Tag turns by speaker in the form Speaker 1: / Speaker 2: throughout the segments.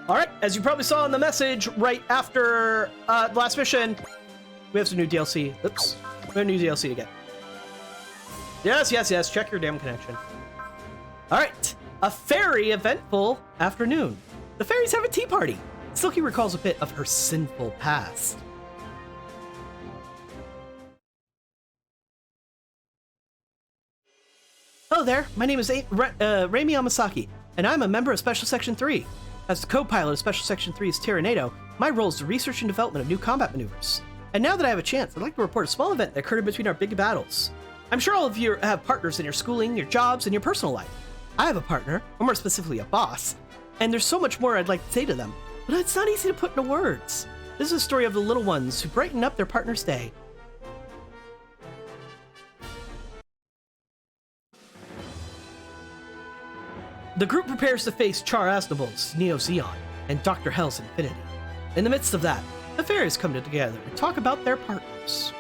Speaker 1: Alright, as you probably saw in the message right after the last mission, we have some new DLC. Oops. We have new DLC to get. Yes, check your damn connection. Alright, a fairy eventful afternoon. The fairies have a tea party. Silky recalls a bit of her sinful past. Hello there, my name is Reimi Amasaki, and I'm a member of Special Section 3. As the co-pilot of Special Section 3's Tyranado, my role is the research and development of new combat maneuvers. And now that I have a chance, I'd like to report a small event that occurred in between our big battles. I'm sure all of you have partners in your schooling, your jobs, and your personal life. I have a partner, or more specifically a boss, and there's so much more I'd like to say to them, but it's not easy to put into words. This is a story of the little ones who brighten up their partner's day. The group prepares to face Char Aznavold's Neo Zeon and Dr. Hell's Infinity. In the midst of that, the fairies come together and talk about their partners.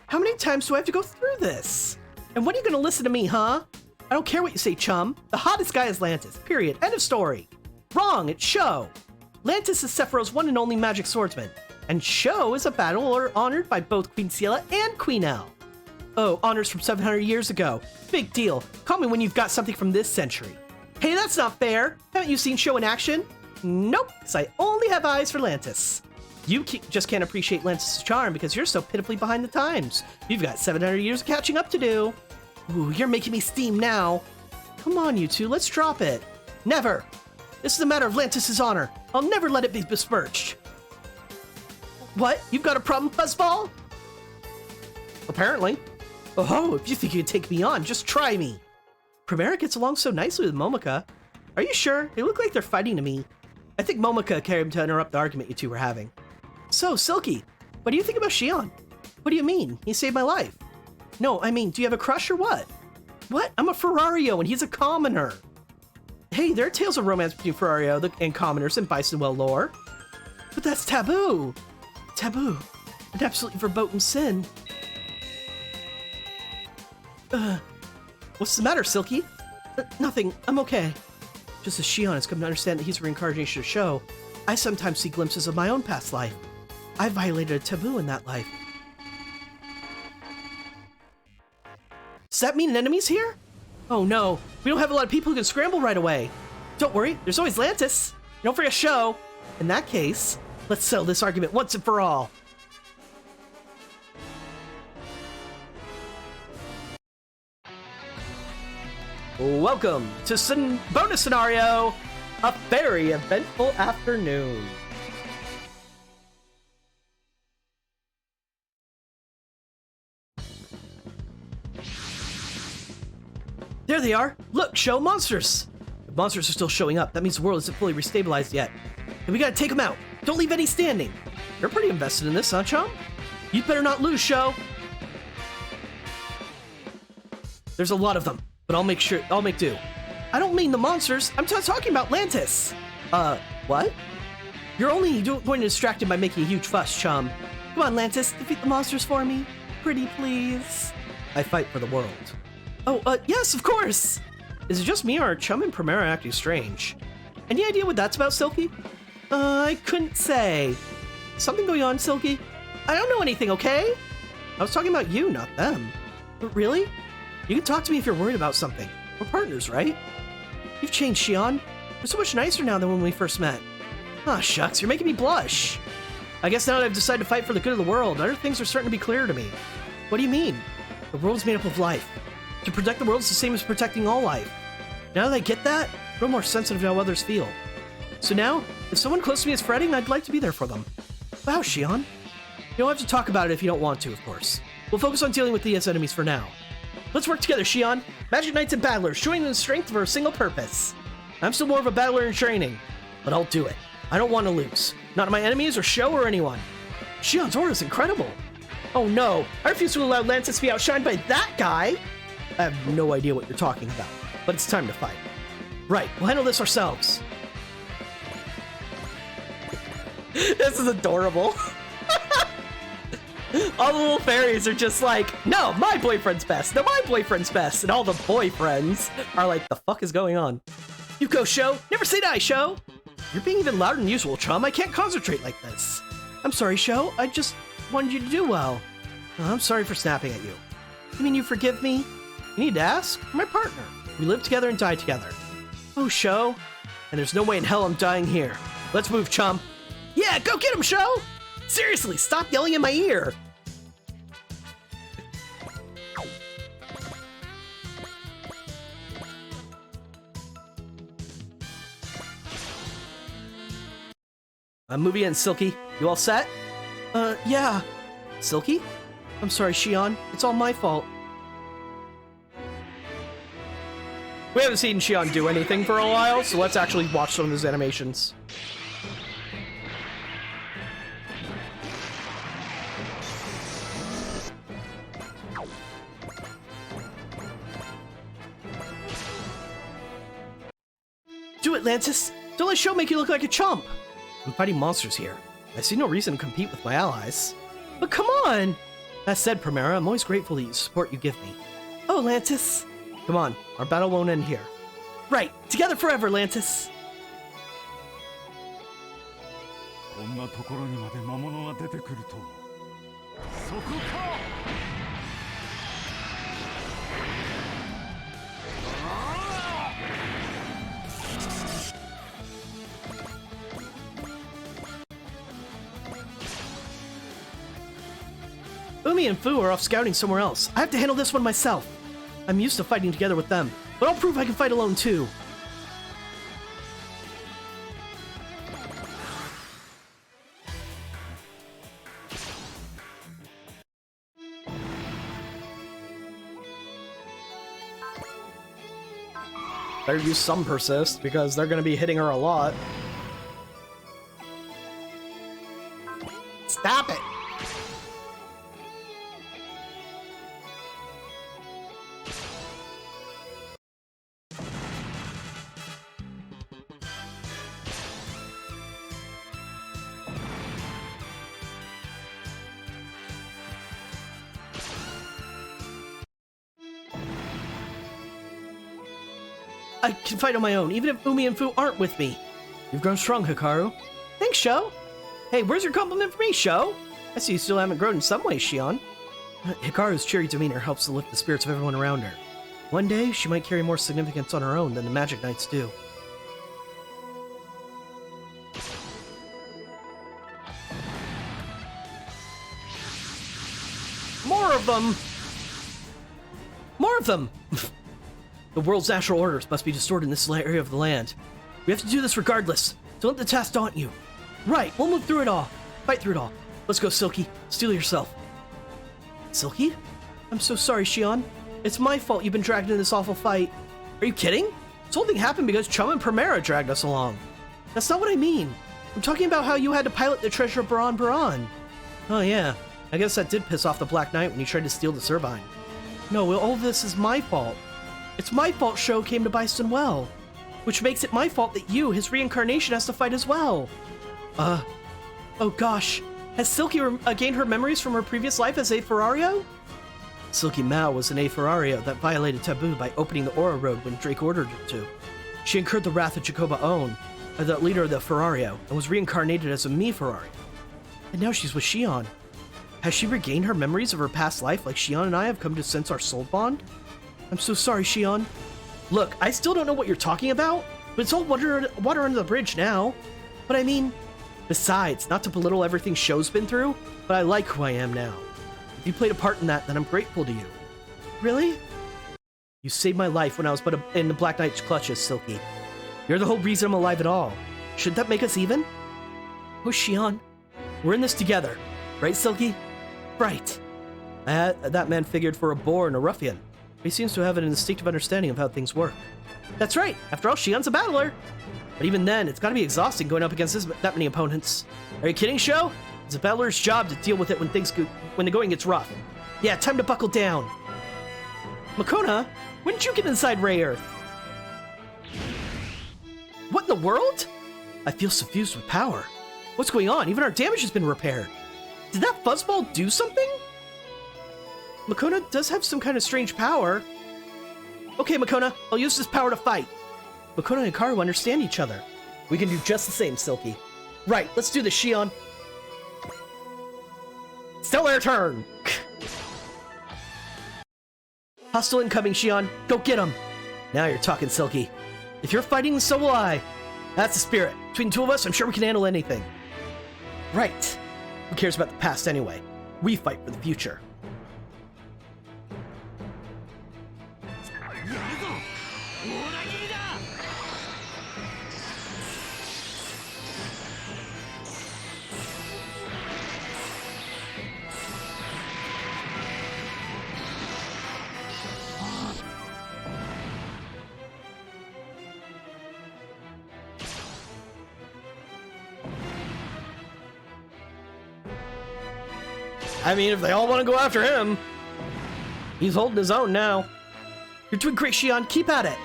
Speaker 1: How many times do I have to go through this? And when are you gonna listen to me, huh? I don't care what you say, chum. The hottest guy is Lantis, period. End of story. Wrong, it's Sho. Lantis is Sephiroth's one and only magic swordsman, and Sho is a battler honored by both Queen Ciela and Queen L. Oh, honors from 700 years ago. Big deal. Call me when you've got something from this century. Hey, that's not fair. Haven't you seen Sho in action? Nope, because I only have eyes for Lantis. You just can't appreciate Lantis' charm because you're so pitifully behind the times. You've got 700 years of catching up to do. Ooh, you're making me steam now. Come on, you two, let's drop it. Never. This is a matter of Lantis' honor. I'll never let it be besmirched. What? You've got a problem, Fuzzball? Apparently. Oh, if you think you can take me on, just try me. Primera gets along so nicely with Momoka. Are you sure? They look like they're fighting to me. I think Momoka came to interrupt the argument you two were having. So, Silky, what do you think about Shion? What do you mean? He saved my life. No, I mean, do you have a crush or what? What? I'm a Ferrario and he's a commoner. Hey, there are tales of romance between Ferrario and commoners in Bisonwell lore. But that's taboo. Taboo. An absolutely verboten sin. What's the matter, Silky? Nothing. I'm okay. Just as Shion has come to understand that he's a reincarnation of Sho, I sometimes see glimpses of my own past life. I violated a taboo in that life. Does that mean an enemy's here? Oh no, we don't have a lot of people who can scramble right away. Don't worry, there's always Lantis. Don't forget Sho. In that case, let's settle this argument once and for all. Welcome to bonus scenario, a very eventful afternoon. There they are! Look, Sho, monsters! The monsters are still showing up. That means the world isn't fully restabilized yet. And we gotta take them out. Don't leave any standing. You're pretty invested in this, huh, chum? You'd better not lose, Sho. There's a lot of them, but I'll make do. I don't mean the monsters. I'm talking about Lantis. What? You're only going to distract him by making a huge fuss, chum. Come on, Lantis, defeat the monsters for me. Pretty please. I fight for the world. Oh, yes, of course! Is it just me or are Chum and Primera acting strange? Any idea what that's about, Silky? I couldn't say. Something going on, Silky? I don't know anything, okay? I was talking about you, not them. But really? You can talk to me if you're worried about something. We're partners, right? You've changed, Shion. You're so much nicer now than when we first met. Ah, shucks, you're making me blush. I guess now that I've decided to fight for the good of the world, other things are starting to be clear to me. What do you mean? The world's made up of life. To protect the world is the same as protecting all life. Now that I get that, I'm a little more sensitive to how others feel. So now, if someone close to me is fretting, I'd like to be there for them. Wow, Shion. You don't have to talk about it if you don't want to, of course. We'll focus on dealing with these enemies for now. Let's work together, Shion. Magic Knights and Battlers, showing the strength for a single purpose. I'm still more of a battler in training, but I'll do it. I don't want to lose. Not to my enemies or Sho or anyone. Shion's aura is incredible. Oh no, I refuse to allow Lantis to be outshined by that guy. I have no idea what you're talking about, but it's time to fight. Right, we'll handle this ourselves. This is adorable. All the little fairies are just like, no, my boyfriend's best. No, my boyfriend's best. And all the boyfriends are like, the fuck is going on? You go, Sho. Never say die, Sho. You're being even louder than usual, chum. I can't concentrate like this. I'm sorry, Sho. I just wanted you to do well. Oh, I'm sorry for snapping at you. You mean you forgive me? You need to ask? You're my partner. We live together and die together. Oh, Sho. And there's no way in hell I'm dying here. Let's move, chum. Yeah, go get him, Sho. Seriously, stop yelling in my ear. I'm moving in, Silky. You all set? Yeah. Silky? I'm sorry, Shion. It's all my fault. We haven't seen Shion do anything for a while, so let's actually watch some of his animations. Do it, Lantis! Don't let Sho make you look like a chump! I'm fighting monsters here. I see no reason to compete with my allies. But come on! That said, Primera, I'm always grateful to the support you give me. Oh, Lantis! Come on, our battle won't end here. Right, together forever, Lantis! Umi and Fu are off scouting somewhere else. I have to handle this one myself. I'm used to fighting together with them, but I'll prove I can fight alone too. Better use some persist, because they're going to be hitting her a lot. Stop it! I can fight on my own, even if Umi and Fu aren't with me. You've grown strong, Hikaru. Thanks, Sho. Hey, where's your compliment for me, Sho? I see you still haven't grown in some ways, Shion. Hikaru's cheery demeanor helps to lift the spirits of everyone around her. One day, she might carry more significance on her own than the Magic Knights do. More of them! More of them! The world's natural orders must be distorted in this area of the land. We have to do this regardless. Don't let the task daunt you. Right, we'll move through it all. Fight through it all. Let's go, Silky. Steel yourself. Silky? I'm so sorry, Shion. It's my fault you've been dragged into this awful fight. Are you kidding? This whole thing happened because Chum and Primera dragged us along. That's not what I mean. I'm talking about how you had to pilot the treasure of Baran Baran. Oh yeah, I guess that did piss off the Black Knight when he tried to steal the Servine. No, well, all this is my fault. It's my fault Sho came to Byston Well, which makes it my fault that you, his reincarnation, has to fight as well. Oh gosh, has Silky gained her memories from her previous life as a Ferrario? Silky Mao was an A Ferrario that violated taboo by opening the Aura Road when Drake ordered her to. She incurred the wrath of Jacoba Own, the leader of the Ferrario, and was reincarnated as a Mi Ferrario. And now she's with Shion. Has she regained her memories of her past life like Shion and I have come to sense our soul bond? I'm so sorry, Shion. Look, I still don't know what you're talking about, but it's all water under the bridge now. But I mean, besides, not to belittle everything Sho's been through, but I like who I am now. If you played a part in that, then I'm grateful to you. Really? You saved my life when I was in the Black Knight's clutches, Silky. You're the whole reason I'm alive at all. Should that make us even? Oh, Shion. We're in this together. Right, Silky? Right. That man figured for a boor and a ruffian. He seems to have an instinctive understanding of how things work. That's right. After all, Shion's a battler. But even then, it's gotta be exhausting going up against that many opponents. Are you kidding, Sho? It's a battler's job to deal with it when the going gets rough. Yeah, time to buckle down. Makona, when did you get inside Ray Earth? What in the world? I feel suffused with power. What's going on? Even our damage has been repaired. Did that fuzzball do something? Makona does have some kind of strange power. Okay, Makona, I'll use this power to fight. Makona and Hikaru understand each other. We can do just the same, Silky. Right, let's do this, Shion. Stellar turn! Hostile incoming, Shion. Go get him! Now you're talking, Silky. If you're fighting, so will I. That's the spirit. Between the two of us, I'm sure we can handle anything. Right. Who cares about the past anyway? We fight for the future. I mean, if they all want to go after him, he's holding his own now. You're doing great, Shion. Keep at it.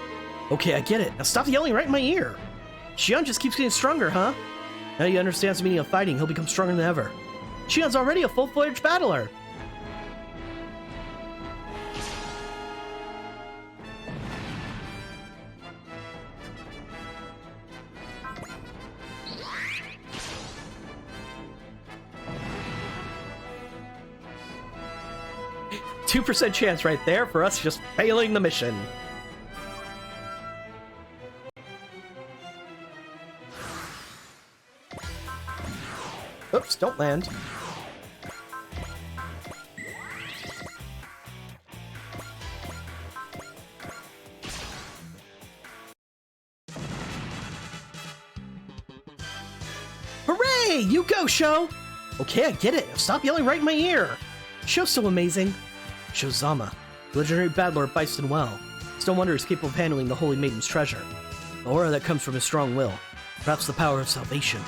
Speaker 1: Okay, I get it. Now stop yelling right in my ear. Shion just keeps getting stronger, huh? Now he understands the meaning of fighting. He'll become stronger than ever. Shion's already a full-fledged battler. 2% chance right there for us just failing the mission. Oops, don't land. Hooray! You go, Sho! Okay, I get it. Now stop yelling right in my ear. Sho's so amazing. Sho's Zama, the legendary battler of Bison Well. It's no wonder he's capable of handling the Holy Maiden's treasure. The aura that comes from his strong will. Perhaps the power of salvation.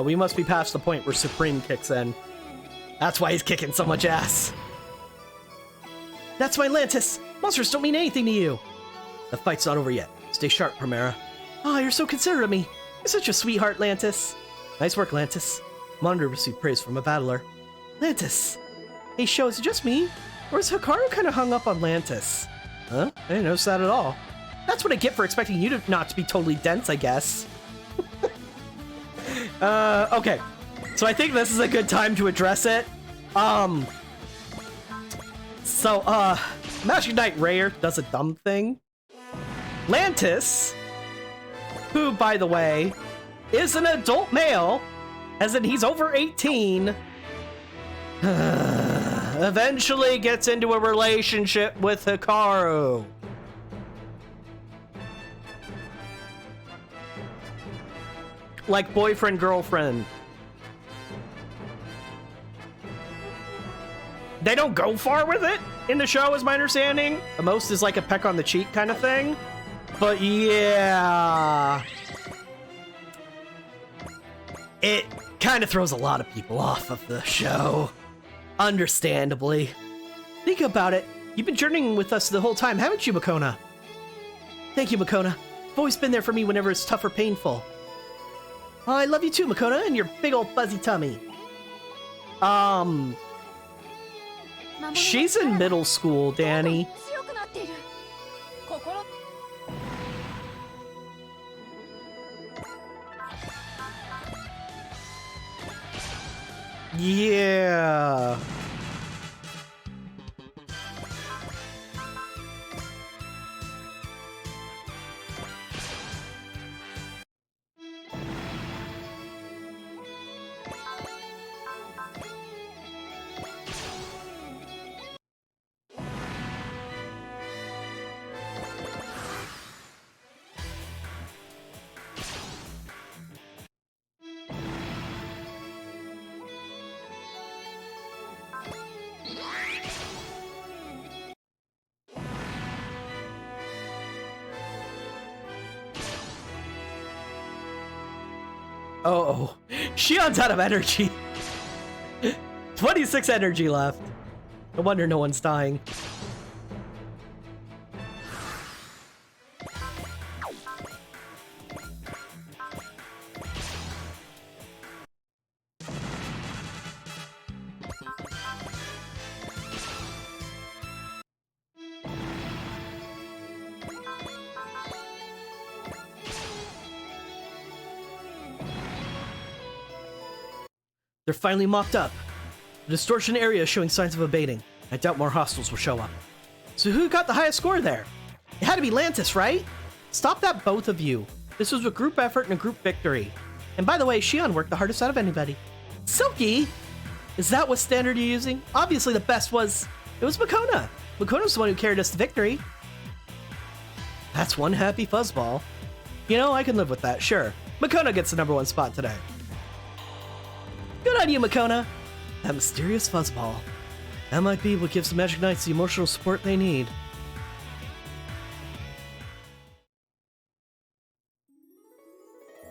Speaker 1: We must be past the point where Supreme kicks in. That's why he's kicking so much ass. That's my Lantis! Monsters don't mean anything to you! The fight's not over yet. Stay sharp, Primera. Oh, you're so considerate of me. You're such a sweetheart, Lantis. Nice work, Lantis. I'm honored to receive praise from a battler. Lantis! Hey, Sho, is it just me? Or is Hikaru kind of hung up on Lantis? Huh? I didn't notice that at all. That's what I get for expecting you to not to be totally dense, I guess. Okay. So I think this is a good time to address it. Magic Knight Rayer does a dumb thing. Lantis, who, by the way, is an adult male, as in he's over 18, eventually gets into a relationship with Hikaru. Like boyfriend, girlfriend. They don't go far with it in the show, is my understanding. The most is like a peck on the cheek kind of thing. But yeah, it kind of throws a lot of people off of the show. Understandably. Think about it. You've been journeying with us the whole time, haven't you, Makona? Thank you, Makona. You've always been there for me whenever it's tough or painful. Oh, I love you too, Makona, and your big old fuzzy tummy. She's in middle school, Danny. Yeah. Oh, Shion's out of energy. 26 energy left. No wonder no one's dying. They're finally mopped up. The distortion area is showing signs of abating. I doubt more hostiles will show up. So who got the highest score there? It had to be Lantis, right? Stop that, both of you. This was a group effort and a group victory. And by the way, Shion worked the hardest out of anybody. Silky? Is that what standard you're using? Obviously the best was... It was Makona. Makona's the one who carried us to victory. That's one happy fuzzball. You know, I can live with that, sure. Makona gets the #1 spot today. Good on you, Makona. That mysterious fuzzball. That might be what gives the Magic Knights the emotional support they need.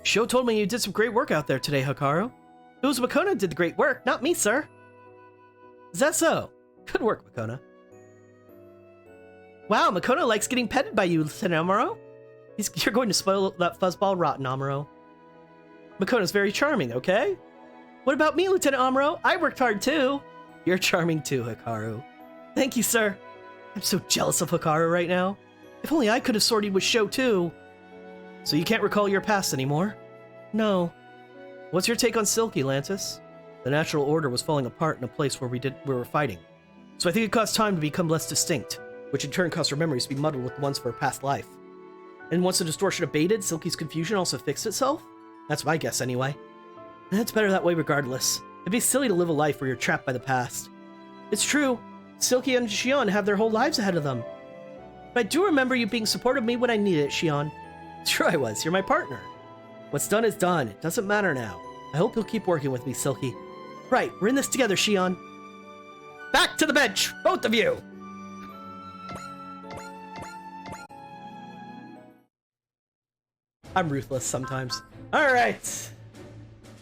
Speaker 1: Sho told me you did some great work out there today, Hikaru. It was Makona who did the great work, not me, sir. Is that so? Good work, Makona. Wow, Makona likes getting petted by you, Lieutenant Amuro. You're going to spoil that fuzzball rotten, Amuro. Makona's very charming, okay? What about me, Lieutenant Amuro? I worked hard too. You're charming too, Hikaru. Thank you, sir. I'm so jealous of Hikaru right now. If only I could have sorted with Sho too. So you can't recall your past anymore? No. What's your take on Silky, Lantis? The natural order was falling apart in a place where we were fighting. So I think it caused time to become less distinct, which in turn caused her memories to be muddled with the ones of her past life. And once the distortion abated, Silky's confusion also fixed itself? That's my guess anyway. And it's better that way regardless. It'd be silly to live a life where you're trapped by the past. It's true. Silky and Shion have their whole lives ahead of them. But I do remember you being supportive of me when I needed it, Shion. Sure I was. You're my partner. What's done is done. It doesn't matter now. I hope you'll keep working with me, Silky. Right, we're in this together, Shion. Back to the bench, both of you! I'm ruthless sometimes. Alright.